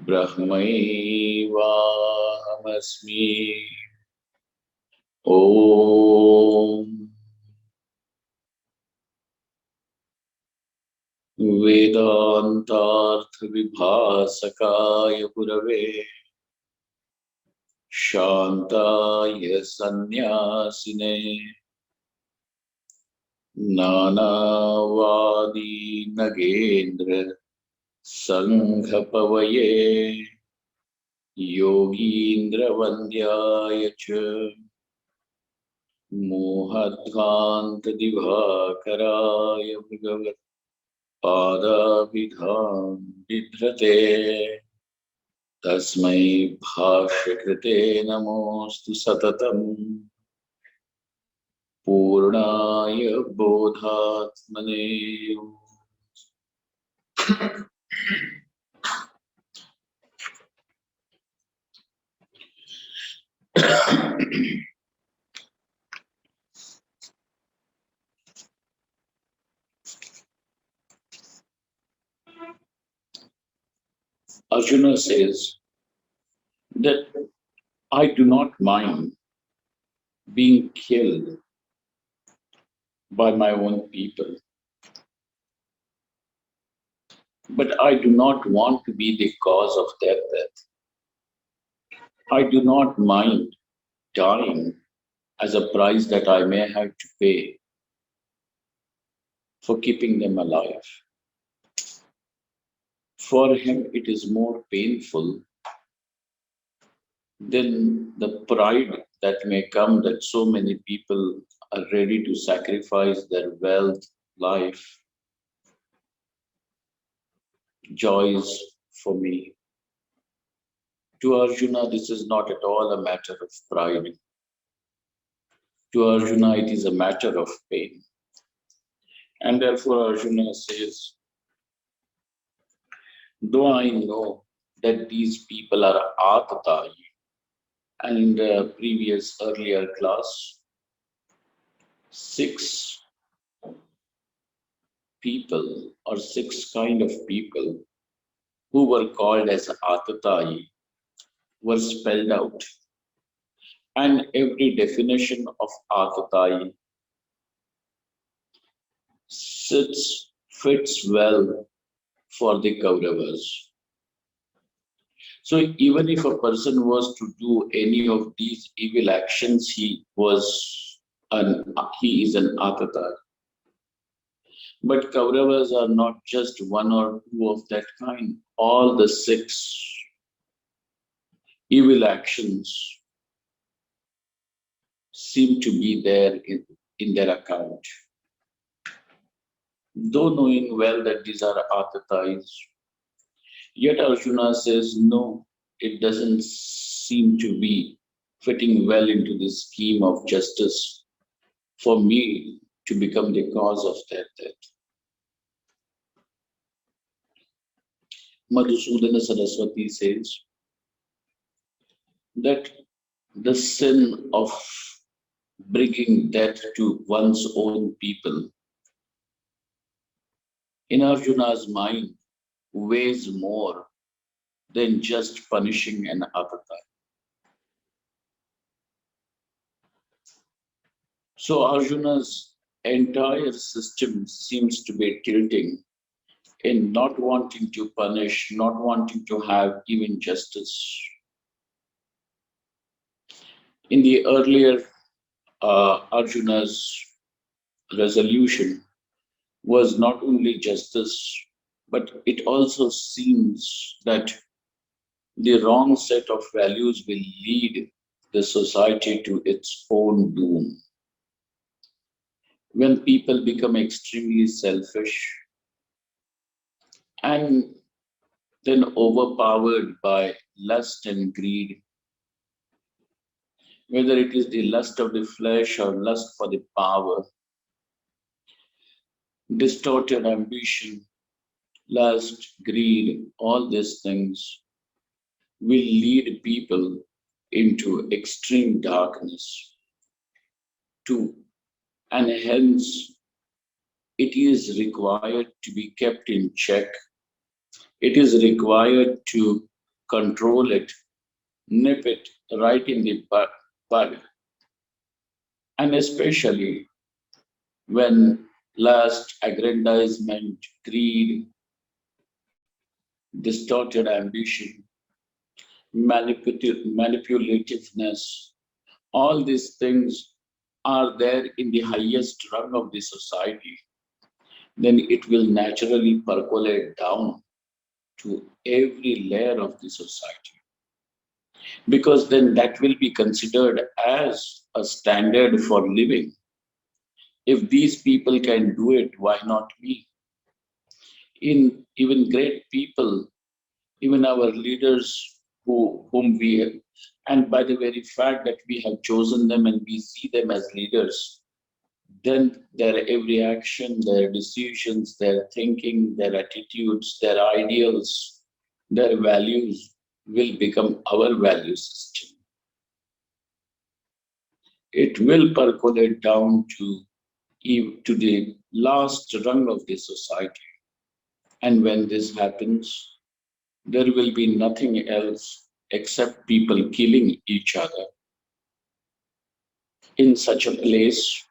ब्रह्मैवाहमस्मि। ॐ वेदान्तार्थविभासकाय गुरवे शान्ताय सन्न्यासिने नानावादी नगेन्द्र संघपवये योगीन्द्रवन्द्याय च मोहध्वान्तदिवाकराय भगवत् पादाभिधां बिभ्रते तस्मै भाष्यकृते नमोऽस्तु सततम् पूर्णाय बोधात्मने। Arjuna says that I do not mind being killed by my own people, but I do not want to be the cause of their death. I do not mind dying as a price that I may have to pay for keeping them alive. For him, it is more painful than the pride that may come that so many people are ready to sacrifice their wealth, life, joys for me. To Arjuna, this is not at all a matter of pride. To Arjuna, it is a matter of pain. And therefore, Arjuna says, though I know that these people are Atatayi, and in the previous earlier class, 6 people or 6 kind of people who were called as Atatayi were spelled out. And every definition of Atatayi fits well for the Kauravas. So even if a person was to do any of these evil actions, he is an Atatayi. But Kauravas are not just 1 or 2 of that kind. All the 6 evil actions seem to be there in their account. Though knowing well that these are Atatayis, yet Arjuna says, no, it doesn't seem to be fitting well into the scheme of justice for me to become the cause of their death. Madhusudana Saraswati says that the sin of bringing death to one's own people in Arjuna's mind weighs more than just punishing an Atatayi. So Arjuna's entire system seems to be tilting in not wanting to punish, not wanting to have even justice. In the earlier Arjuna's resolution was not only justice, but it also seems that the wrong set of values will lead the society to its own doom. When people become extremely selfish and then overpowered by lust and greed, whether it is the lust of the flesh or lust for the power, distorted ambition, lust, greed, all these things will lead people into extreme darkness too, and hence it is required to be kept in check. It is required to control it, nip it right in the bud. And especially when lust, aggrandizement, greed, distorted ambition, manipulativeness, all these things are there in the highest rung of the society, then it will naturally percolate down to every layer of the society. Because then that will be considered as a standard for living. If these people can do it, why not me? In even great people, even our leaders whom we have, and by the very fact that we have chosen them and we see them as leaders, then their every action, their decisions, their thinking, their attitudes, their ideals, their values will become our value system. It will percolate down to the last rung of the society. And when this happens, there will be nothing else except people killing each other. In such a place,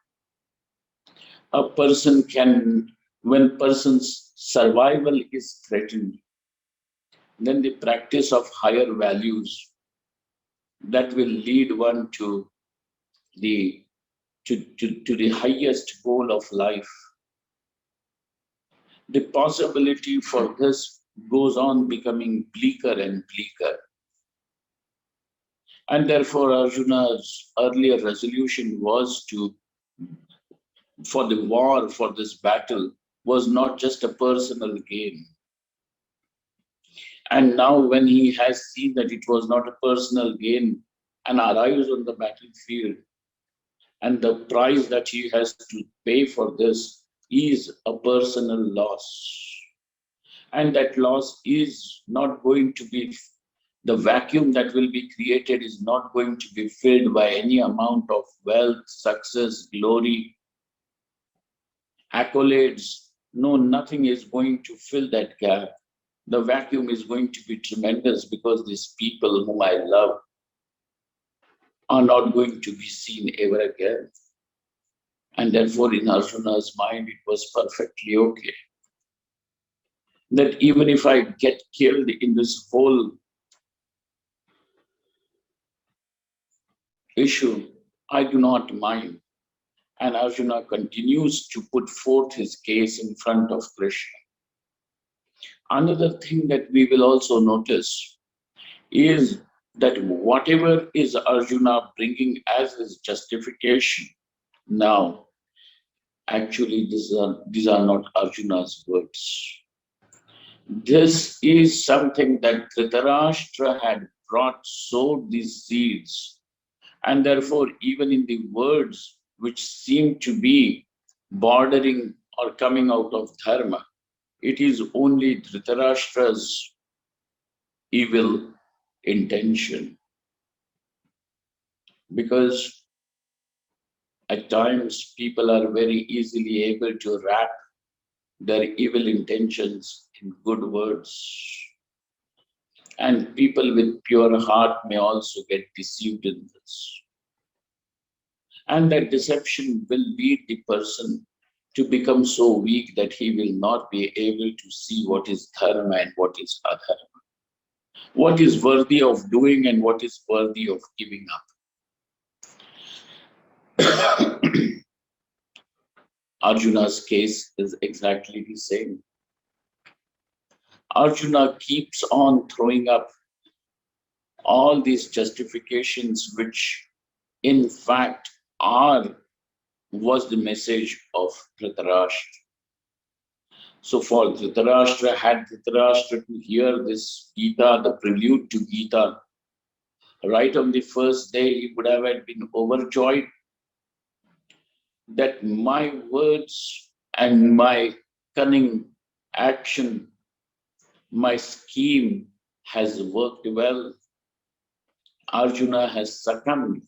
a person can, when person's survival is threatened, then the practice of higher values that will lead one the to the highest goal of life, the possibility for this goes on becoming bleaker and bleaker. And therefore, Arjuna's earlier resolution was to, for the war, for this battle, was not just a personal gain. And now, when he has seen that it was not a personal gain and arrives on the battlefield, and the price that he has to pay for this is a personal loss. And that loss is not going to be, the vacuum that will be created is not going to be filled by any amount of wealth, success, glory, accolades. No, nothing is going to fill that gap. The vacuum is going to be tremendous because these people whom I love are not going to be seen ever again. And therefore, in Arjuna's mind, it was perfectly okay that even if I get killed in this whole issue, I do not mind. And Arjuna continues to put forth his case in front of Krishna. Another thing that we will also notice is that whatever is Arjuna bringing as his justification now, actually these are not Arjuna's words. This is something that Dhritarashtra had brought, sowed these seeds, and therefore, even in the words which seem to be bordering or coming out of dharma, it is only Dhritarashtra's evil intention. Because at times people are very easily able to wrap their evil intentions in good words. And people with pure heart may also get deceived in this. And that deception will lead the person to become so weak that he will not be able to see what is dharma and what is adharma, what is worthy of doing and what is worthy of giving up. Arjuna's case is exactly the same. Arjuna keeps on throwing up all these justifications, which in fact was the message of Dhritarashtra. So for Dhritarashtra, had Dhritarashtra to hear this Gita, the prelude to Gita, right on the first day, he would have been overjoyed that my words and my cunning action, my scheme has worked well. Arjuna has succumbed.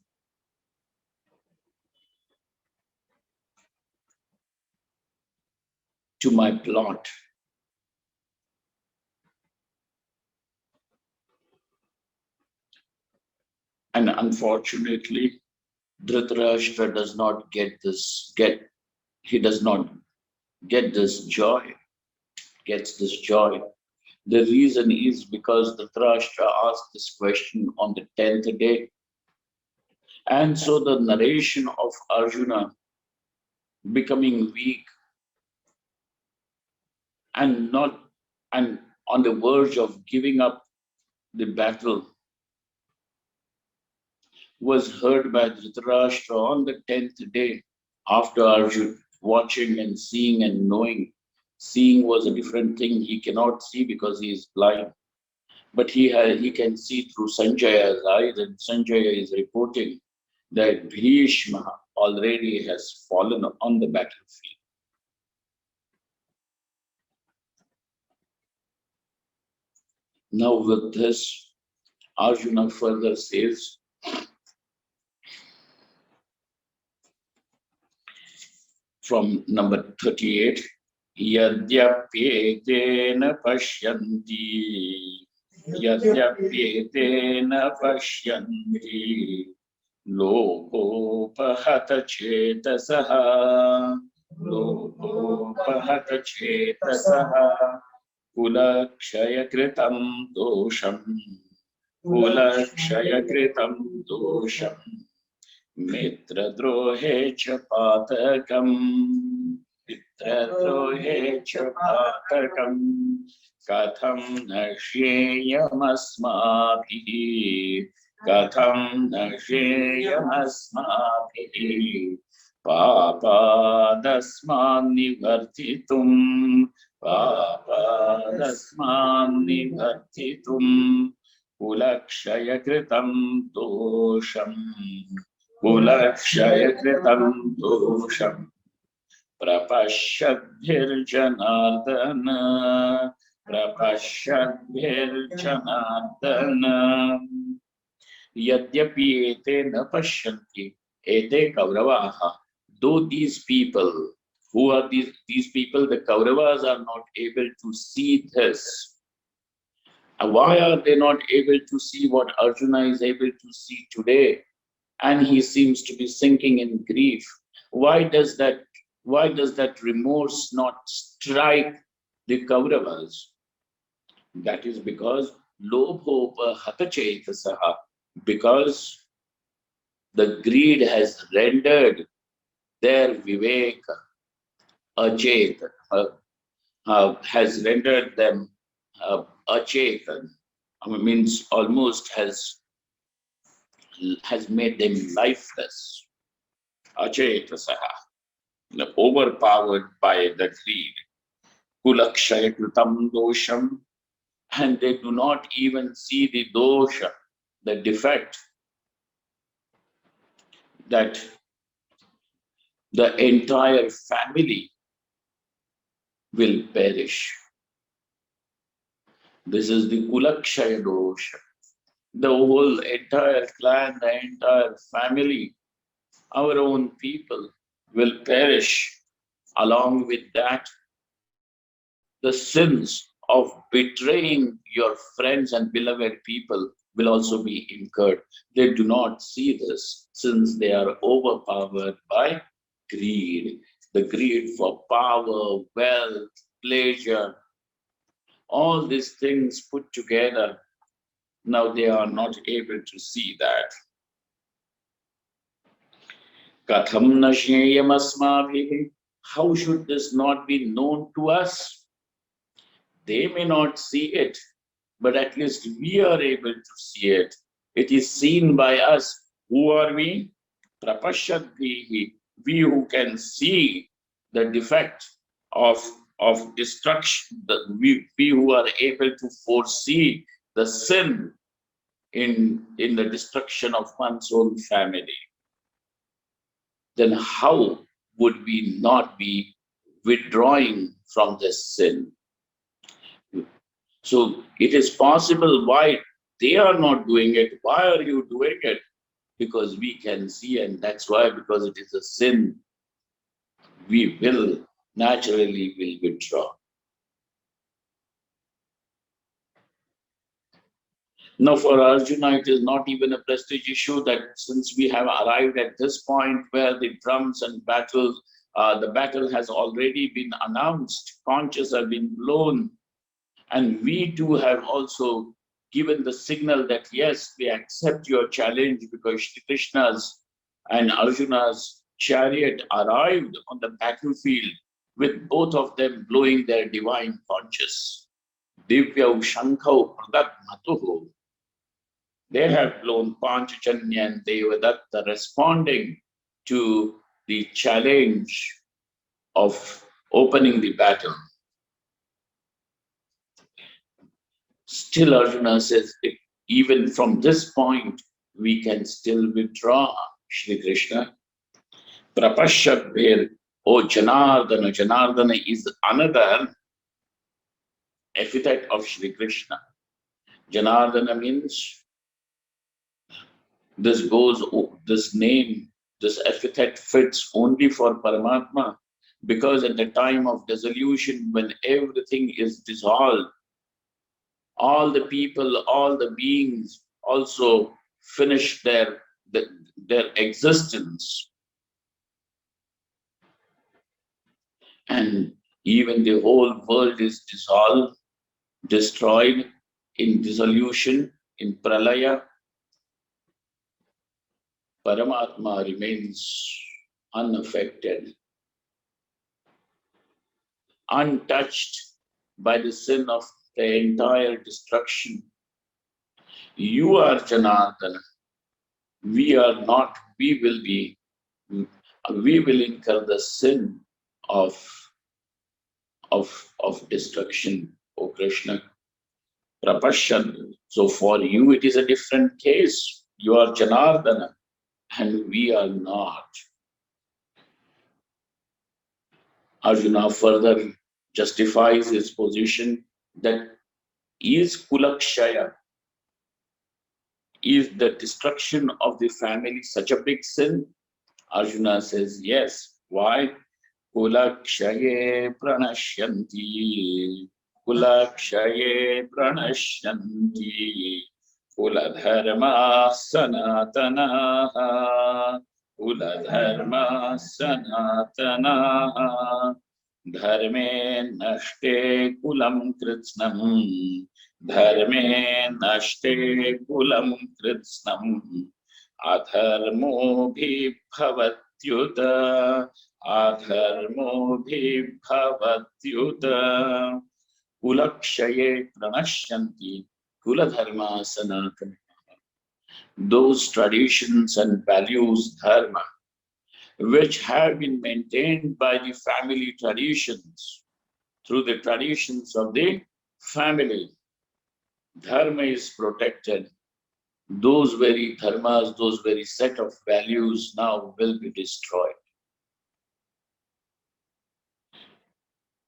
to my plot. And unfortunately, Dhritarashtra does not he does not get this joy, gets this joy. The reason is because Dhritarashtra asked this question on the 10th day. And so the narration of Arjuna becoming weak and not and on the verge of giving up the battle was heard by Dhritarashtra on the 10th day after Arjuna watching and seeing and knowing. Seeing was a different thing. He cannot see because he is blind. But he can see through Sanjaya's eyes, and Sanjaya is reporting that Bhishma already has fallen on the battlefield. Now with this, Arjuna further says, from number 38, Yadyapyetena pashyanti, Yadyapyetena pashyanti, Lopopahata chetasaha, Lopopahata chetasaha, Kulakshayakritam dosham, Kulakshayakritam dosham, Mitradrohe cha patakam, Mitradrohe cha patakam, Katham nashyeyamasmabhihi, Katham nashyeyamasmabhihi, Papadasman nivartitum, Papadasman nivartitum, Kulakshayakritam dosham, Kulakshayakritam dosham, Prapashyadbhirjanardana, Prapashyadbhirjanardana, Yadyapi ete na pashyanti, ete Kauravaha. Though these people, who are these people, the Kauravas are not able to see this. Why are they not able to see what Arjuna is able to see today? And he seems to be sinking in grief. Why does that remorse not strike the Kauravas? That is because lobhopa hatachetasaha, because the greed has rendered their viveka achet, has rendered them achetan. Means almost has made them lifeless. Achetasaha, overpowered by the greed. Kulakshayakritam dosham, and they do not even see the dosha, the defect, that the entire family will perish. This is the Kulakshaya dosha. The whole entire clan, the entire family, our own people will perish. Along with that, the sins of betraying your friends and beloved people will also be incurred. They do not see this since they are overpowered by greed. The greed for power, wealth, pleasure, all these things put together. Now they are not able to see that. Katham nashyayam asmabhihi. How should this not be known to us? They may not see it, but at least we are able to see it. It is seen by us. Who are we? Prapashyadbhihi. We who can see the defect of destruction, we who are able to foresee the sin in the destruction of one's own family. Then how would we not be withdrawing from this sin? So it is possible. Why they are not doing it? Why are you doing it? Because we can see, and that's why, because it is a sin, we will naturally will withdraw. Now, for Arjuna, it is not even a prestige issue that since we have arrived at this point where the drums and battle, the battle has already been announced, conches have been blown, and we too have also given the signal that yes, we accept your challenge because Shri Krishna's and Arjuna's chariot arrived on the battlefield with both of them blowing their divine conches. Divyau Shankau Pradat Matuhu. They have blown Panchajanya and Devadatta responding to the challenge of opening the battle. Still, Arjuna says, even from this point, we can still withdraw, Shri Krishna. Prapashyadbhir, O Janardana. Janardana is another epithet of Shri Krishna. Janardana means this name, this epithet fits only for Paramatma, because at the time of dissolution, when everything is dissolved, all the people, all the beings also finish their existence. And even the whole world is dissolved, destroyed in dissolution, in pralaya. Paramatma remains unaffected, untouched by the sin of the entire destruction. You are Janardana. We are not. We will incur the sin of destruction, O Krishna. Prapashyan. So for you it is a different case. You are Janardana and we are not. Arjuna further justifies his position that is Kulakshaya, is the destruction of the family such a big sin? Arjuna says yes. Why? Kulakshaye pranashyanti, Kulakshaye pranashyanti, Kuladharma sanatanaha, Kuladharma sanatanaha, Dharme nashte kulam kritsnam, Dharme nashte kulam kritsnam, Adharmo bhi bhavatyuta, Adharmo bhi bhavatyuta, Kulakshaye pranashyanti, Kuladharma sanatana. Those traditions and values, dharma, which have been maintained by the family traditions, through the traditions of the family, dharma is protected. Those very dharmas, those very set of values now will be destroyed.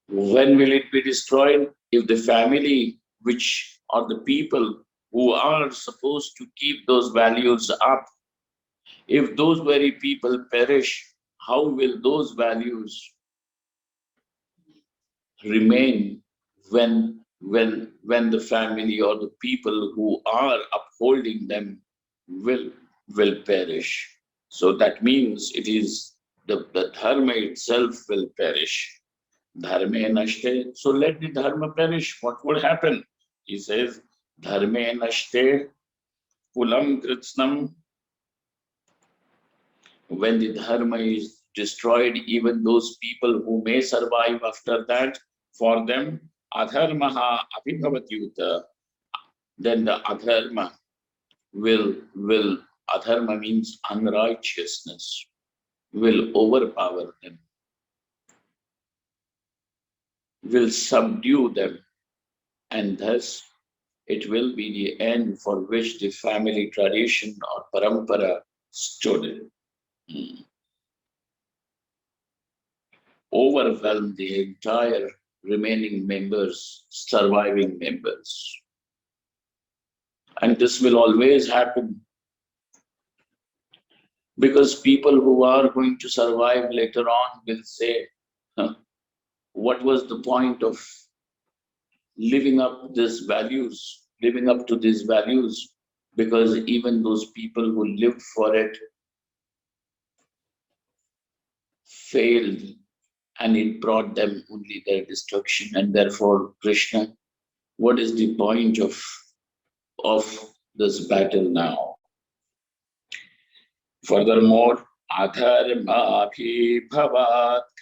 When will it be destroyed? If the family, which are the people who are supposed to keep those values up, if those very people perish, how will those values remain when the family or the people who are upholding them will perish? So that means it is the dharma itself will perish. Dharme nashte. So let the dharma perish. What would happen? He says, Dharme nashte kulam kritsnam. When the dharma is destroyed, even those people who may survive after that, for them, adharmaha abhibhavatyuta. Then the adharma will adharma means unrighteousness, will overpower them, will subdue them, and thus it will be the end for which the family tradition or parampara stood. Overwhelm the entire remaining members, surviving members. And this will always happen because people who are going to survive later on will say, huh, what was the point of living up living up to these values? Because even those people who lived for it failed, and it brought them only their destruction. And therefore, Krishna, what is the point of this battle now? Furthermore, adharma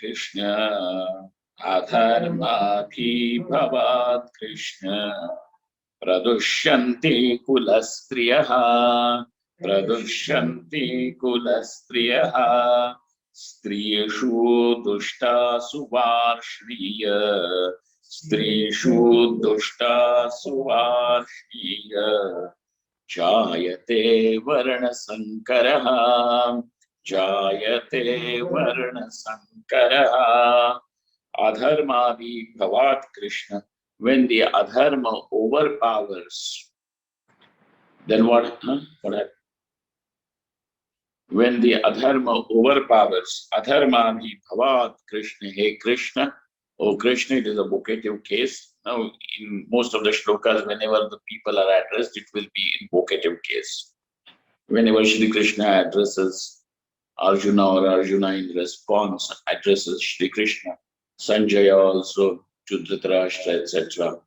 Krishna, adharma Krishna, pradushyanti kulastriyaha, pradushyanti kulastriyaha, striyeshu dushta suvarshriya, striyeshu dushta suvarshriya. Jayate Varna Sankaraha, Jayate Varna Sankaraha, Adharmadi Bhavat Krishna. When the adharma overpowers, then what? What happened? When the adharma overpowers, adharmadi Bhavat Krishna, hey Krishna, oh Krishna, it is a vocative case. Now, in most of the shlokas, whenever the people are addressed, it will be in vocative case. Whenever Shri Krishna addresses Arjuna, or Arjuna in response addresses Shri Krishna, Sanjaya also to Dhritarashtra, etc.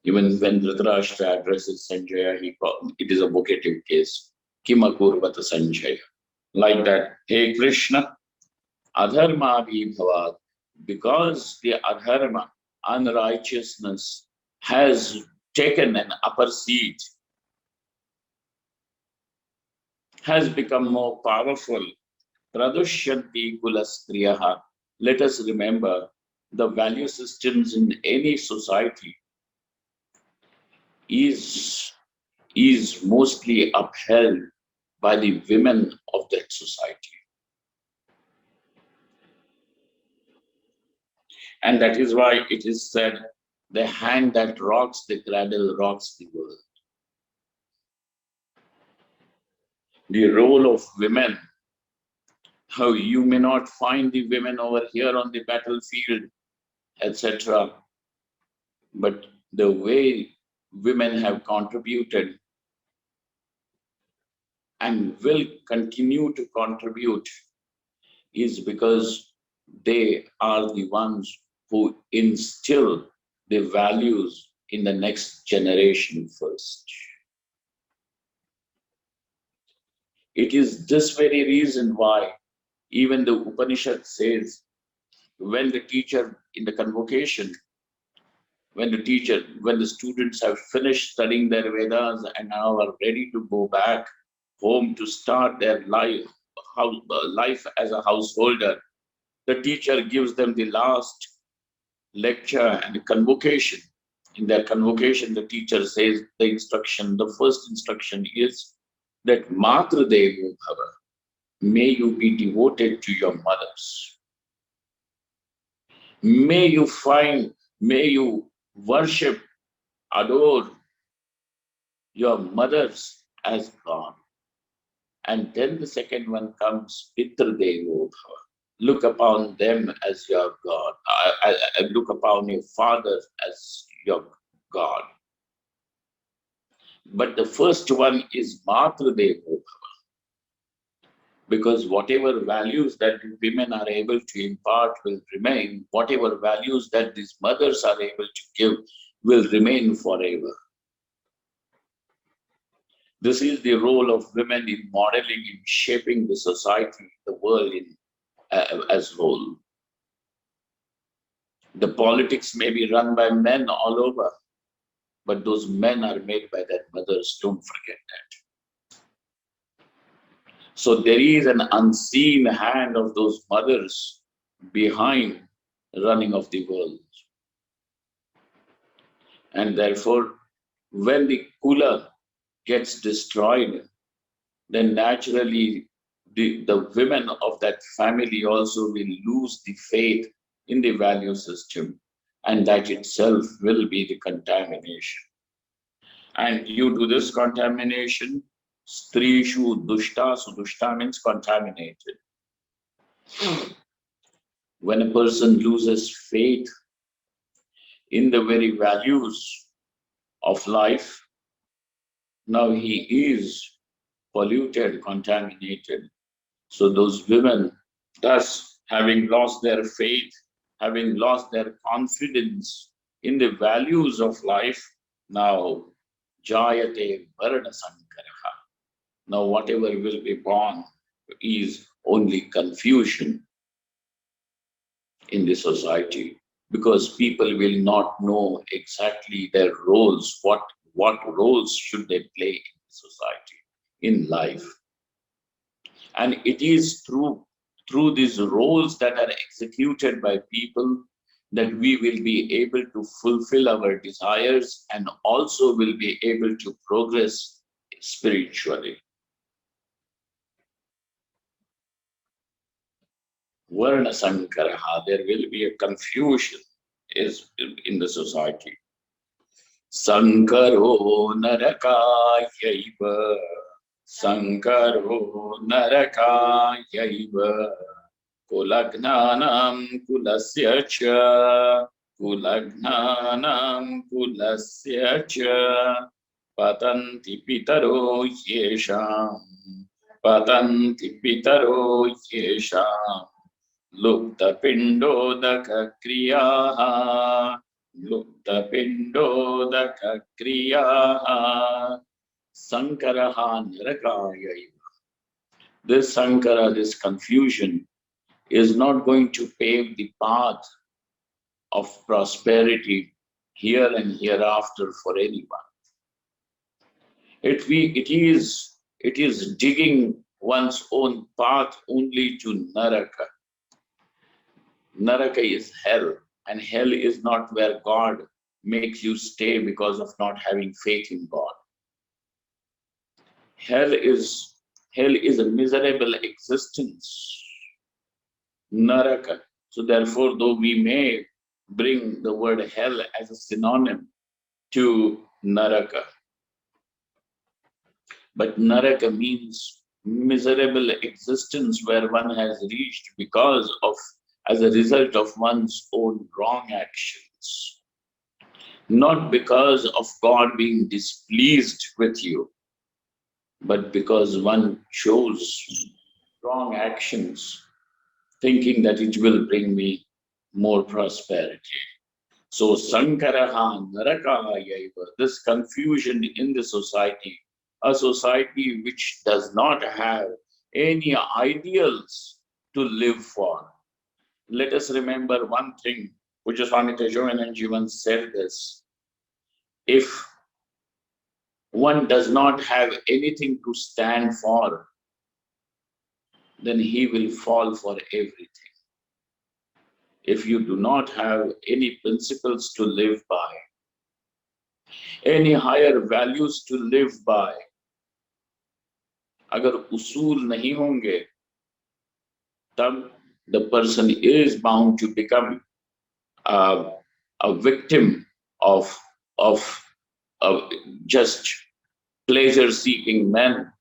Even when Dhritarashtra addresses Sanjaya, it is a vocative case. Kimakurvata Sanjaya. Like that, hey Krishna, adharma bhavat, because the adharma, unrighteousness, has taken an upper seat, has become more powerful. Pradushyanti kulastriyaha. Let us remember the value systems in any society is mostly upheld by the women of that society. And that is why it is said, the hand that rocks the cradle rocks the world. The role of women, how you may not find the women over here on the battlefield, etc. But the way women have contributed and will continue to contribute is because they are the ones who instill the values in the next generation first. It is this very reason why even the Upanishad says, when the teacher in the convocation, when the students have finished studying their Vedas and now are ready to go back home to start their life as a householder, the teacher gives them the last lecture and convocation. In their convocation, the teacher says the first instruction is that Matra Devo Bhava, may you be devoted to your mothers. May you worship, adore your mothers as God. And then the second one comes, Pitra Devo Bhava. Look upon them as your God. Look upon your father as your God. But the first one is Matra Devo Bhava. Because whatever values that women are able to impart will remain. Whatever values that these mothers are able to give will remain forever. This is the role of women in modeling, in shaping the society, the world as whole. The politics may be run by men all over, but those men are made by their mothers. Don't forget that. So there is an unseen hand of those mothers behind running of the world. And therefore, when the Kula gets destroyed, then naturally the women of that family also will lose the faith in the value system, and that itself will be the contamination. And due to this contamination, Strishu Dushta, so Dushta means contaminated. When a person loses faith in the very values of life, now he is polluted, contaminated. So those women, thus having lost their faith, having lost their confidence in the values of life, now jayate varna sankaraha. Now whatever will be born is only confusion in the society, because people will not know exactly their roles, what roles should they play in society, in life. And it is through these roles that are executed by people that we will be able to fulfill our desires and also will be able to progress spiritually. Varna sankaraha, there will be a confusion is in the society. Sankaro narakayaiva, Sankaro narakayaiva, Kulagnanam kulasya cha, Kulagnanam kulasya cha, Patanti pitaro yesham, Patanti pitaro yesham, Lupta pindodaka kriyaha, Lupta pindodaka kriyaha, Sankaraha narakaya. This Sankara, this confusion, is not going to pave the path of prosperity here and hereafter for anyone. It is digging one's own path only to Naraka. Naraka is hell, and hell is not where God makes you stay because of not having faith in God. Hell is hell is a miserable existence. Naraka. So therefore, though we may bring the word hell as a synonym to Naraka, but Naraka means miserable existence where one has reached because of, as a result of one's own wrong actions, not because of God being displeased with you, but because one chose wrong actions, thinking that it will bring me more prosperity. So Sankaraha Narakahayaiva, this confusion in the society, a society which does not have any ideals to live for. Let us remember one thing, Pujya Swami Tejovananji once said this: if one does not have anything to stand for, then he will fall for everything. If you do not have any principles to live by, any higher values to live by, अगर उसूल नहीं होंगे, तब the person is bound to become a, a victim of just pleasure-seeking men.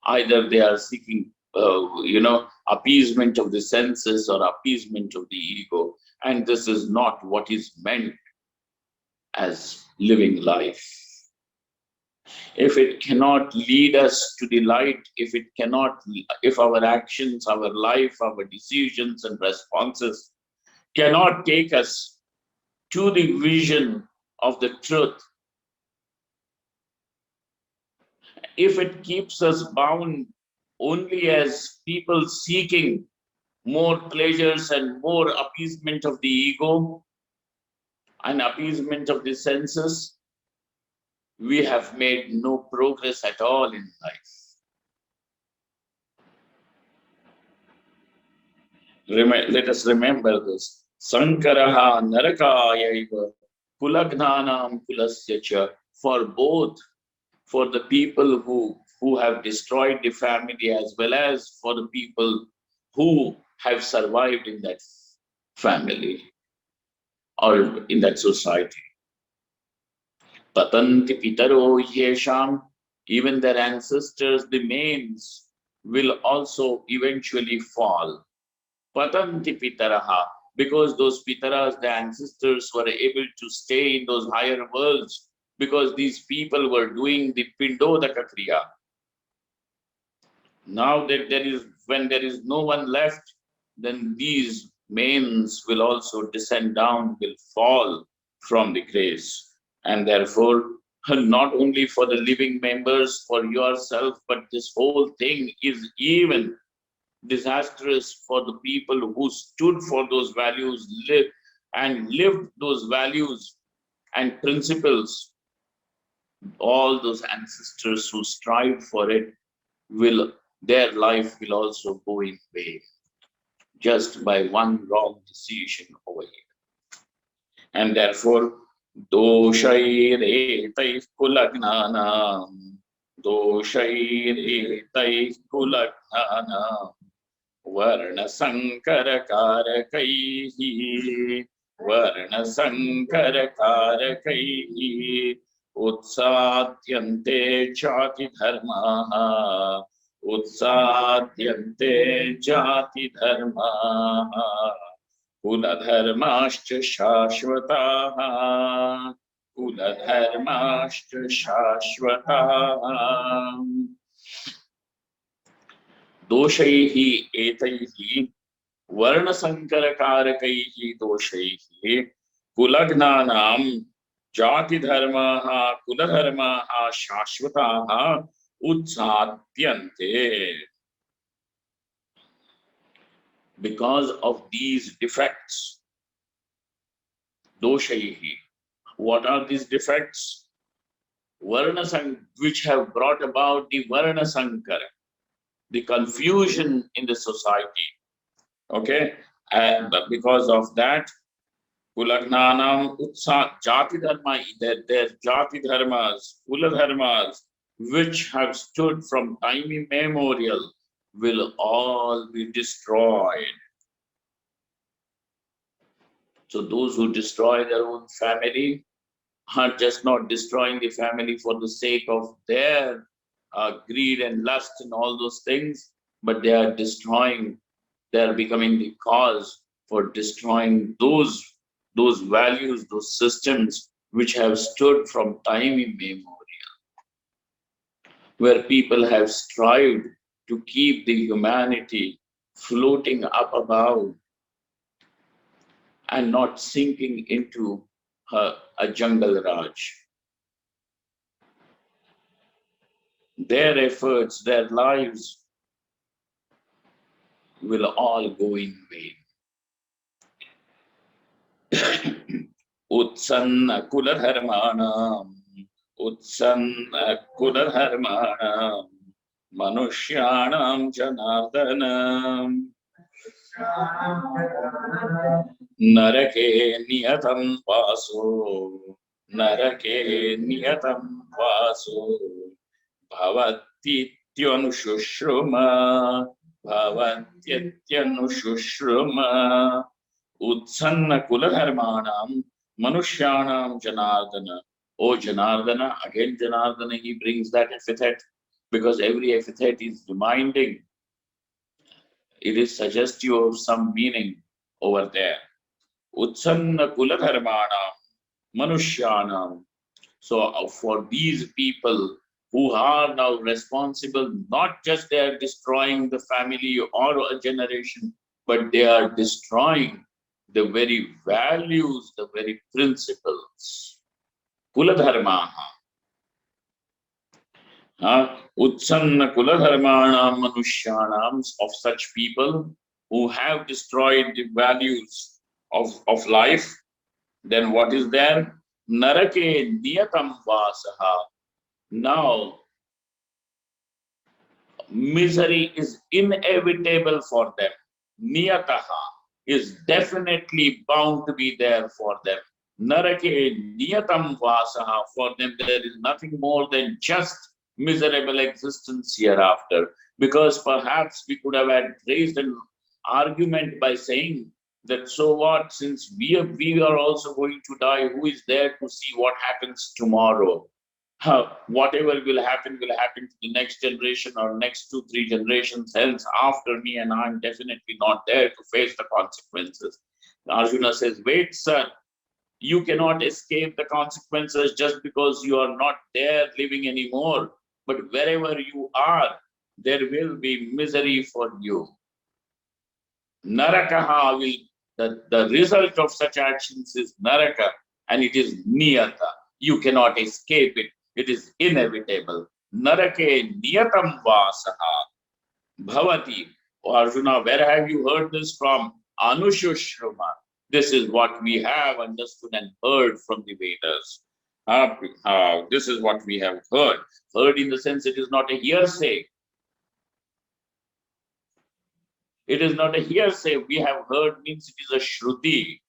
Either they are seeking, appeasement of the senses or appeasement of the ego, and this is not what is meant as living life. If it cannot lead us to the light, if our actions, our life, our decisions and responses cannot take us to the vision of the truth, if it keeps us bound only as people seeking more pleasures and more appeasement of the ego and appeasement of the senses, we have made no progress at all in life. Let us remember this. Sankaraha narakayaiva kulagnanam kulasya cha. For both, for the people who have destroyed the family as well as for the people who have survived in that family or in that society. Patanti pitaro yesham, even their ancestors, the mains, will also eventually fall. Patanti pitaraha, because those pitaras, the ancestors, were able to stay in those higher worlds, because these people were doing the pindodaka kriya. Now that when there is no one left, then these mains will also descend down, will fall from the grace. And therefore, not only for the living members, for yourself, but this whole thing is even disastrous for the people who stood for those values, lived those values and principles. All those ancestors who strive for it, will their life will also go in vain just by one wrong decision over here. And therefore, doshairetai kulagnanam, doshairetai kulagnanam, varna sankara karakaihi, varna sankara karakaihi, उत्साद्यन्ते जाति धर्माः, उत्साद्यन्ते जाति धर्माः, कुलधर्माश्च शाश्वताः, कुलधर्माश्च शाश्वताः। दोषैः एतैः वर्णसंकरकारकैः दोषैः कुलज्ञानां जातिधर्माः कुलधर्माः शाश्वताः उत्साद्यन्ते. Because of these defects, doshaihi. What are these defects? Which have brought about the varna sankara, the confusion in the society. Okay, and because of that, Kulagnanam Utsa Jati Dharma, their Jati Dharmas, Kula Dharmas, which have stood from time immemorial, will all be destroyed. So those who destroy their own family are just not destroying the family for the sake of their greed and lust and all those things, but they are destroying, they are becoming the cause for destroying those values, those systems which have stood from time immemorial, where people have strived to keep the humanity floating up above and not sinking into a jungle Raj. Their efforts, their lives will all go in vain. Utsanna kuladharmanam, utsanna kuladharmanam, manushyanam janardanam, narake niyatam vaso, narake niyatam vaso, bhavatityanushruma, bhavatityanushruma, utsanna kuladharmanam, manushyanam janardana. Oh Janardana, again Janardana, he brings that epithet, because every epithet is reminding, it is suggestive of some meaning over there. Utsanna kuladharmanam, manushyanam. So for these people who are now responsible, not just they are destroying the family or a generation, but they are destroying the very values, the very principles. Kuladharmaha. Utsanna kuladharmanam manushyanam, of such people who have destroyed the values of life. Then what is there? Narake niyatam vasaha. Now, misery is inevitable for them. Niyataha is definitely bound to be there for them. Narake niyatam vasaha, for them there is nothing more than just miserable existence hereafter. Because perhaps we could have raised an argument by saying that, so what, since we are also going to die, who is there to see what happens tomorrow? Whatever will happen to the next generation or next 2, 3 generations else after me, and I'm definitely not there to face the consequences. Arjuna says, wait, son, you cannot escape the consequences just because you are not there living anymore. But wherever you are, there will be misery for you. Narakaha will, the result of such actions is naraka, and it is niyata. You cannot escape it. It is inevitable. Narake niyatam vasaha bhavati. Oh, Arjuna, where have you heard this from? Anushushruma. This is what we have understood and heard from the Vedas. This is what we have heard. Heard in the sense it is not a hearsay. It is not a hearsay. We have heard means it is a shruti.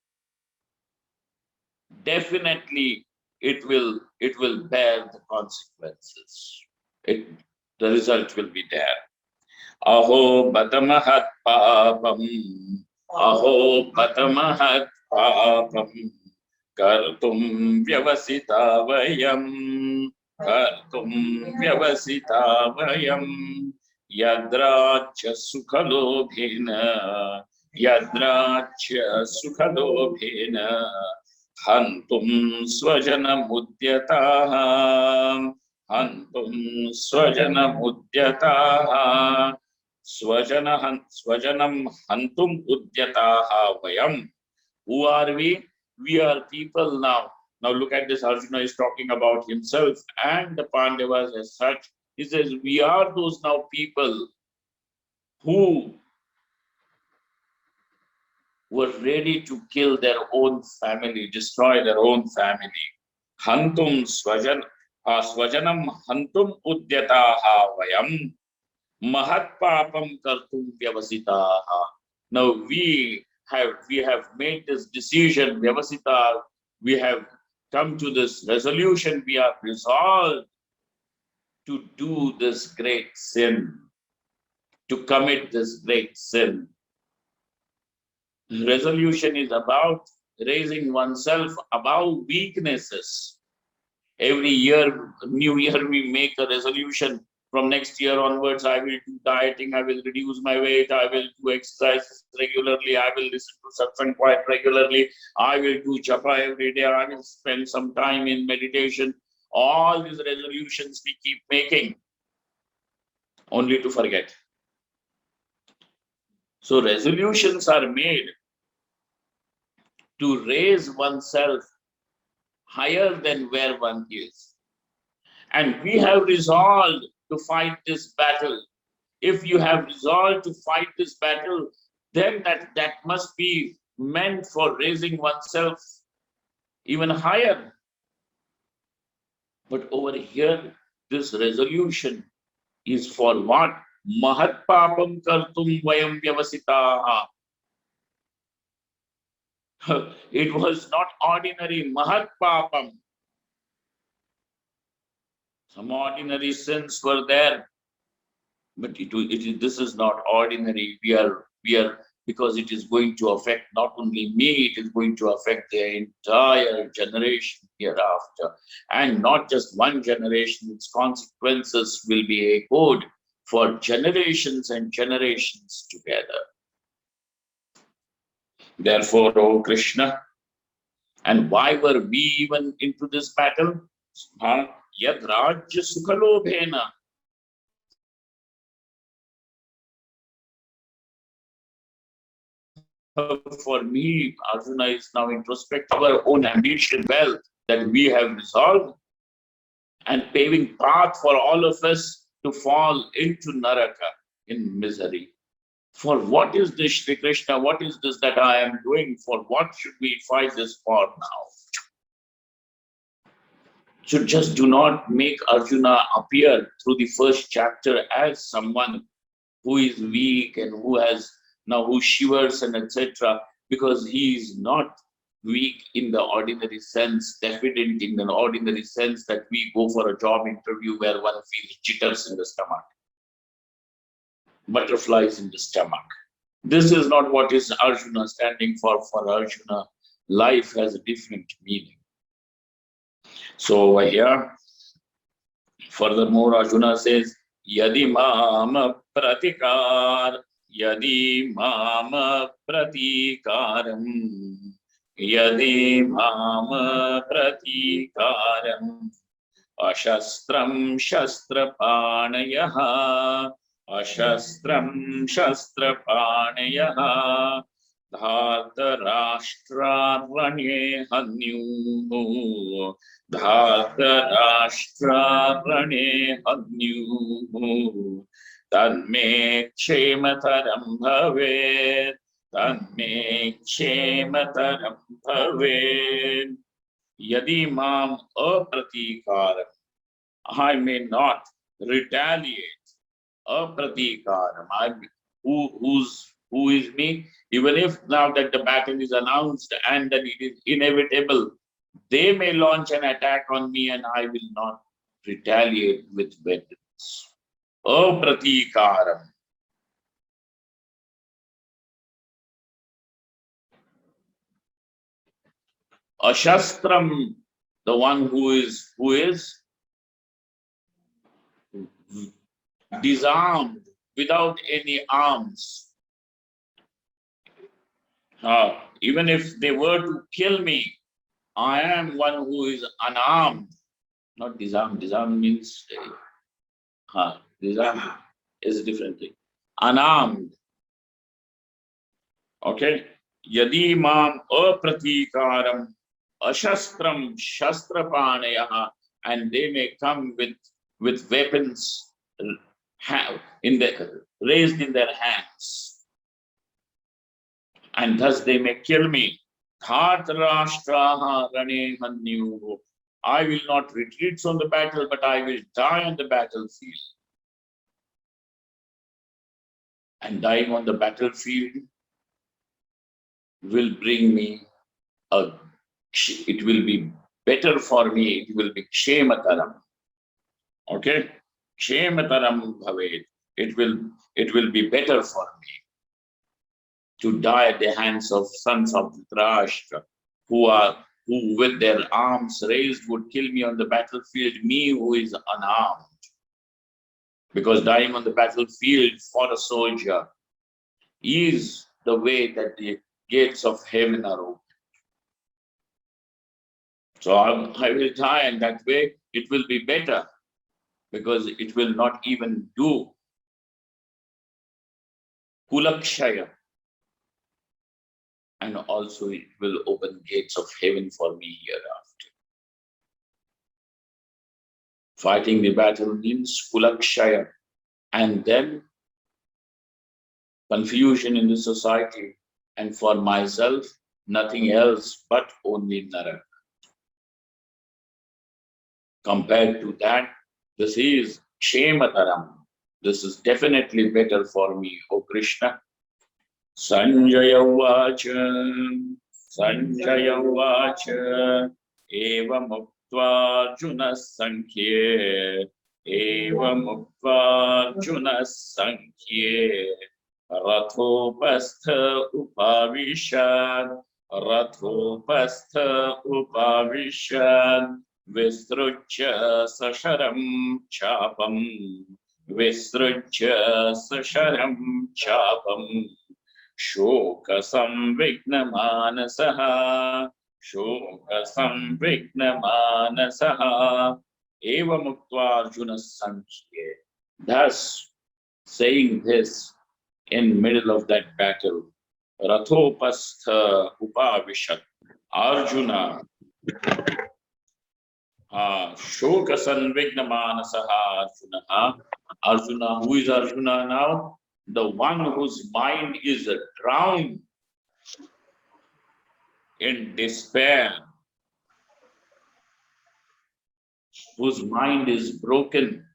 Definitely it will bear the consequences. The result will be there. Aho batamahat papam. Aho batamahat papam. Kartum vyavasita vayam. Kartum vyavasita vayam. Yadracha sukhalobhena. Yadracha sukhalobhena. Hantum swajanam udyataha. Hantum swajanam udyataha. Swajanam hantum udyataha vayam. Who are we? We are people now. Now look at this. Arjuna is talking about himself and the Pandavas as such. He says, we are those now people who were ready to kill their own family, destroy their own family. Hantum swajanam hantum udyataha vayam mahat papam kartum vyavasitaha. Now we have made this decision, vyavasita, we have come to this resolution, we are resolved to do this great sin, to commit this great sin. Resolution is about raising oneself above weaknesses. Every year, new year, we make a resolution. From next year onwards, I will do dieting, I will reduce my weight, I will do exercise regularly, I will listen to satsang quite regularly, I will do japa every day, I will spend some time in meditation. All these resolutions we keep making, only to forget. So resolutions are made to raise oneself higher than where one is. And we have resolved to fight this battle. If you have resolved to fight this battle, then that must be meant for raising oneself even higher. But over here, this resolution is for what? Mahat papam kartum vayam vyavasitaha. It was not ordinary mahat papam. Some ordinary sins were there, but this is not ordinary. We are because it is going to affect not only me, it is going to affect the entire generation hereafter, and not just one generation. Its consequences will be echoed for generations and generations together. Therefore, O Krishna, and why were we even into this battle? Yad Rajya Sukhalobhena. For me, Arjuna is now introspective, our own ambition, well, that we have resolved, and paving path for all of us to fall into Naraka, in misery. For what is this, Shri Krishna? What is this that I am doing? For what should we fight this for now? So just do not make Arjuna appear through the first chapter as someone who is weak and who shivers and etc. Because he is not weak in the ordinary sense, deficient in the ordinary sense that we go for a job interview where one feels jitters in the stomach, butterflies in the stomach. This is not what is Arjuna standing for. For Arjuna, life has a different meaning. So over here, Furthermore, Arjuna says, Yadi mama pratikar, Yadi mama pratikaram, Yadi mama pratikaram, Ashastram shastrapanayah, Ashastram shastrapanayah, Dhartarashtraranye hanyu, Dhartarashtraranye hanyu, Tanme kshemataram bhavet, Tanme kshemataram bhavet, Yadi mam apratikaram, I may not retaliate. Apratikaram. Who is me? Even if now that the battle is announced and that it is inevitable, they may launch an attack on me and I will not retaliate with weapons. Apratikaram. Ashastram, the one who is disarmed without any arms. Even if they were to kill me, I am one who is unarmed, not disarmed. Disarmed means, disarmed is a different thing. Unarmed. Okay? Yadi mam apratikaram ashastram shastrapanayah, and they may come with weapons raised in their hands, and thus they may kill me. Dhartarashtraha rane hanyu. I will not retreat from the battle, but I will die on the battlefield. And dying on the battlefield will bring me it will be better for me, it will be kshemataram. Okay? Kshemataram bhavet. It will be better for me to die at the hands of sons of Dhritarashtra, who with their arms raised would kill me on the battlefield, me who is unarmed. Because dying on the battlefield for a soldier is the way that the gates of heaven are open. So I will die, and that way it will be better, because it will not even do kulakshaya, and also it will open gates of heaven for me hereafter. Fighting the battle means kulakshaya, and then confusion in the society, and for myself, nothing else but only narak. Compared to that, this is kshemataram. This is definitely better for me, O Krishna. Sanjaya Vacha, Sanjaya Vacha, Eva Muktva Arjuna Sankhye, Eva Muktva Arjuna Sankhye, Rathopastha Upavishad, Rathopastha Upavishad, Vistrujya Sasharam Chapam, Vistrujya Sasharam Chapam, Shoka Samvigna Manasaha, Eva Muktva Arjuna Sankhye. Thus, saying this in middle of that battle, Rathopastha Upavishat, Arjuna, Shoka Sanvigna Manasaha Arjuna. Arjuna, who is Arjuna now? The one whose mind is drowned in despair, whose mind is broken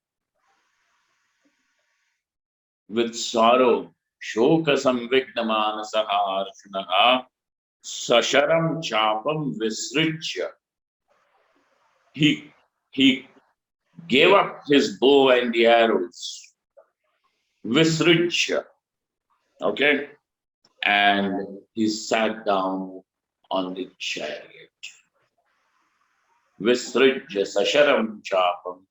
with sorrow. Shoka Samvigna Manasaha Arjuna, Sasharam Chapam Visrijya. He gave up his bow and the arrows. Visrijya. Okay? And he sat down on the chariot. Visrijya Sasharam Chapam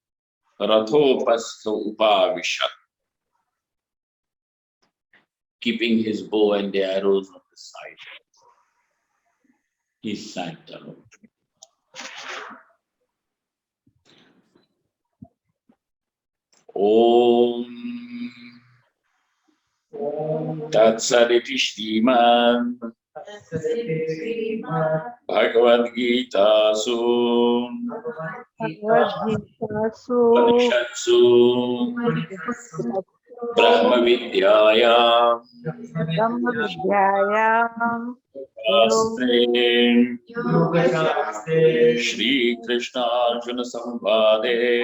Rathopastha upavishat, keeping his bow and the arrows on the side. He sat down. Om Tatsariti Shriman Bhagavad Gita Su Upanishatsu Brahma Vidyaya Shri Krishna Arjuna Samvade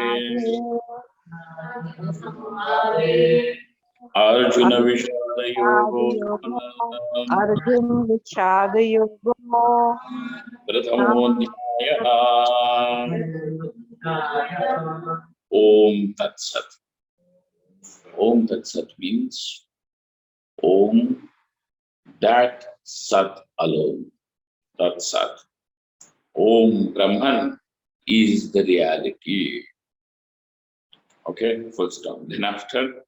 Arjuna Vishada Yogo Arjuna Vishada Yoga Prathamodhyaya Om Tat Sat. Om Tat Sat means Om, that Sat alone. Tat Sat. Om Brahman is the reality. Okay, full stop. Then after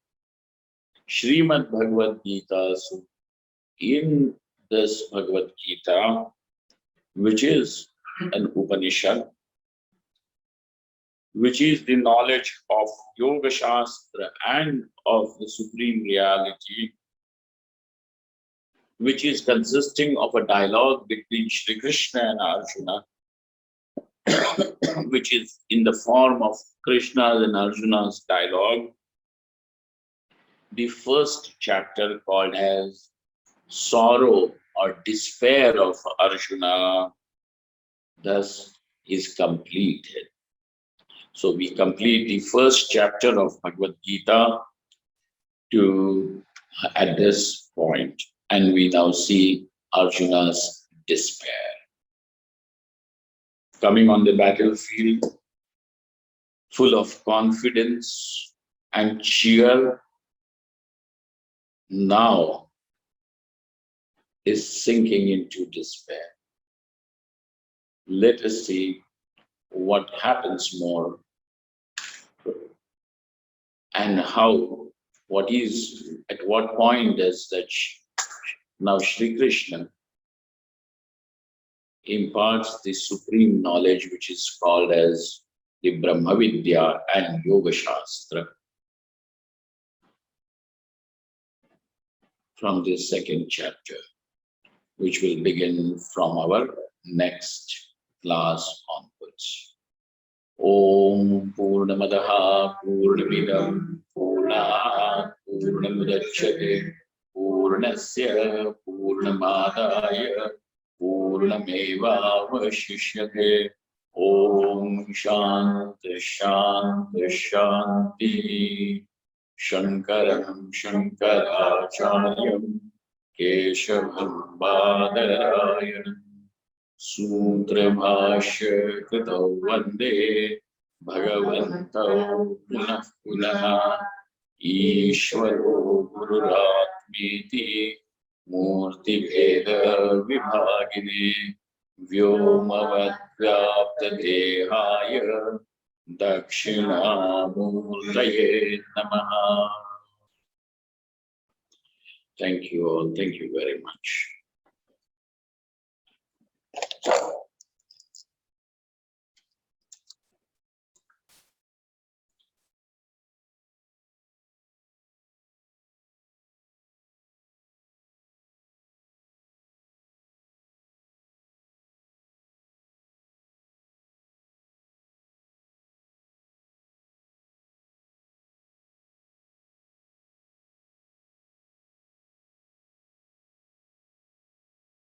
Srimad Bhagavad Gita, so in this Bhagavad Gita, which is an Upanishad, which is the knowledge of Yoga Shastra and of the Supreme Reality, which is consisting of a dialogue between Shri Krishna and Arjuna, which is in the form of Krishna's and Arjuna's dialogue. The first chapter, called as Sorrow or Despair of Arjuna, thus is completed. So we complete the first chapter of Bhagavad Gita at this point, and we now see Arjuna's despair. Coming on the battlefield, full of confidence and cheer, now is sinking into despair. Let us see what happens more and how, at what point does that now Shri Krishna imparts the supreme knowledge, which is called as the Brahma Vidya and Yoga Shastra, from this second chapter, which will begin from our next class onwards. Om Purnamadaha Purnamidam Purnat Purnamudachyate Purnasya Purnamadaya Purnameva Vashishyate. Om Shanti Shanti Shanti. Shankaram Shankaracharyam Keshavam Badarayanam Sutra Bhashya Kritau Vande Bhagavantau Punah Punah Ishvaro Gururatmiti Murti Veda Vibhagini Vyomavad Vyapta Dehaya Dakshinamurtaye Namaha. Thank you all. Thank you very much.